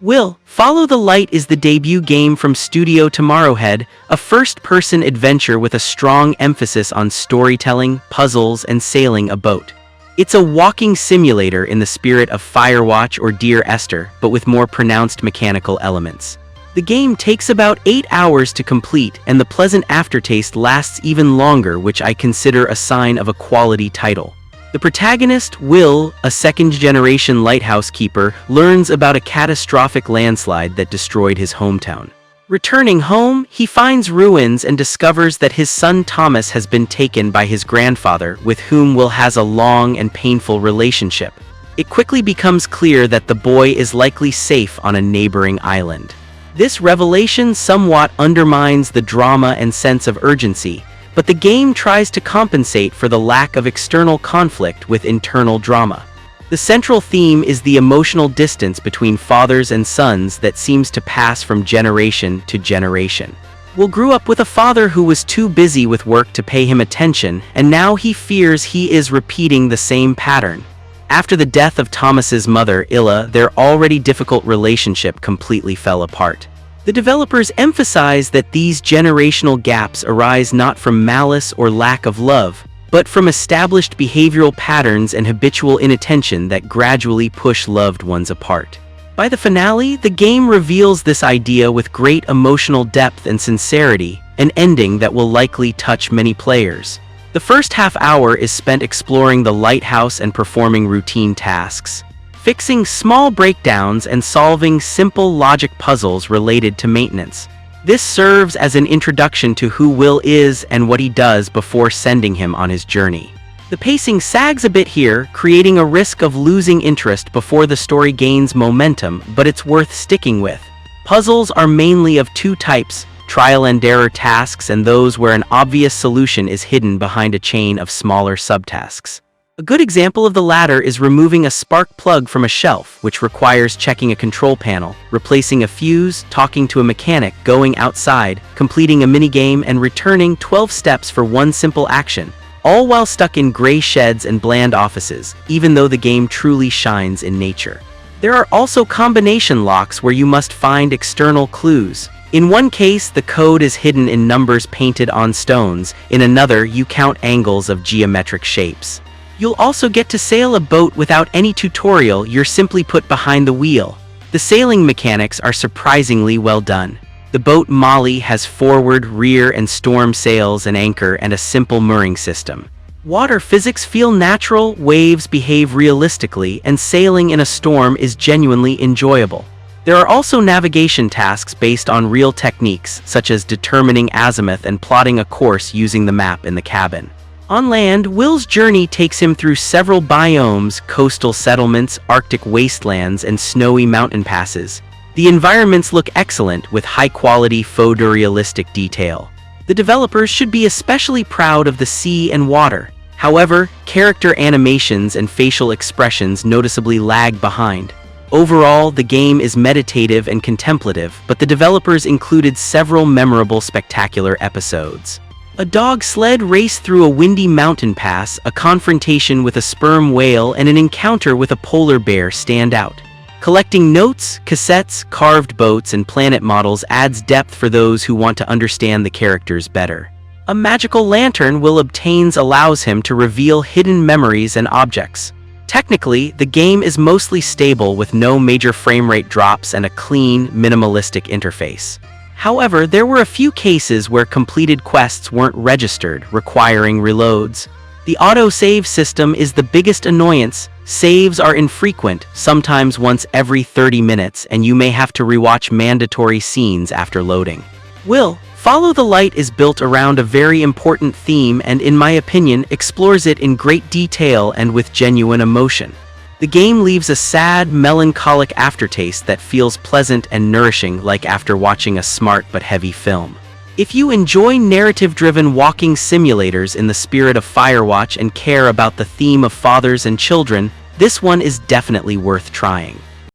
Will, Follow the Light is the debut game from Studio Tomorrowhead, a first-person adventure with a strong emphasis on storytelling, puzzles, and sailing a boat. It's a walking simulator in the spirit of Firewatch or Dear Esther, but with more pronounced mechanical elements. The game takes about 8 hours to complete, and the pleasant aftertaste lasts even longer, which I consider a sign of a quality title. The protagonist, Will, a second-generation lighthouse keeper, learns about a catastrophic landslide that destroyed his hometown. Returning home, he finds ruins and discovers that his son Thomas has been taken by his grandfather, with whom Will has a long and painful relationship. It quickly becomes clear that the boy is likely safe on a neighboring island. This revelation somewhat undermines the drama and sense of urgency, but the game tries to compensate for the lack of external conflict with internal drama. The central theme is the emotional distance between fathers and sons that seems to pass from generation to generation. Will grew up with a father who was too busy with work to pay him attention, and now he fears he is repeating the same pattern. After the death of Thomas's mother, Illa, their already difficult relationship completely fell apart. The developers emphasize that these generational gaps arise not from malice or lack of love, but from established behavioral patterns and habitual inattention that gradually push loved ones apart. By the finale, the game reveals this idea with great emotional depth and sincerity, an ending that will likely touch many players. The first half hour is spent exploring the lighthouse and performing routine tasks, fixing small breakdowns and solving simple logic puzzles related to maintenance. This serves as an introduction to who Will is and what he does before sending him on his journey. The pacing sags a bit here, creating a risk of losing interest before the story gains momentum, but it's worth sticking with. Puzzles are mainly of two types: trial-and-error tasks and those where an obvious solution is hidden behind a chain of smaller subtasks. A good example of the latter is removing a spark plug from a shelf, which requires checking a control panel, replacing a fuse, talking to a mechanic, going outside, completing a minigame, and returning 12 steps for one simple action, all while stuck in gray sheds and bland offices, even though the game truly shines in nature. There are also combination locks where you must find external clues. In one case, the code is hidden in numbers painted on stones. In another, you count angles of geometric shapes. You'll also get to sail a boat without any tutorial. You're simply put behind the wheel. The sailing mechanics are surprisingly well done. The boat Molly has forward, rear, and storm sails, an anchor, and a simple mooring system. Water physics feel natural, waves behave realistically, and sailing in a storm is genuinely enjoyable. There are also navigation tasks based on real techniques, such as determining azimuth and plotting a course using the map in the cabin. On land, Will's journey takes him through several biomes, coastal settlements, Arctic wastelands, and snowy mountain passes. The environments look excellent, with high-quality photorealistic detail. The developers should be especially proud of the sea and water. However, character animations and facial expressions noticeably lag behind. Overall, the game is meditative and contemplative, but the developers included several memorable, spectacular episodes. A dog sled race through a windy mountain pass, a confrontation with a sperm whale, and an encounter with a polar bear stand out. Collecting notes, cassettes, carved boats, and planet models adds depth for those who want to understand the characters better. A magical lantern Will obtains allows him to reveal hidden memories and objects. Technically, the game is mostly stable with no major frame rate drops and a clean, minimalistic interface. However, there were a few cases where completed quests weren't registered, requiring reloads. The autosave system is the biggest annoyance. Saves are infrequent, sometimes once every 30 minutes, and you may have to rewatch mandatory scenes after loading. Will, Follow the Light is built around a very important theme and, in my opinion, explores it in great detail and with genuine emotion. The game leaves a sad, melancholic aftertaste that feels pleasant and nourishing, like after watching a smart but heavy film. If you enjoy narrative-driven walking simulators in the spirit of Firewatch and care about the theme of fathers and children, this one is definitely worth trying.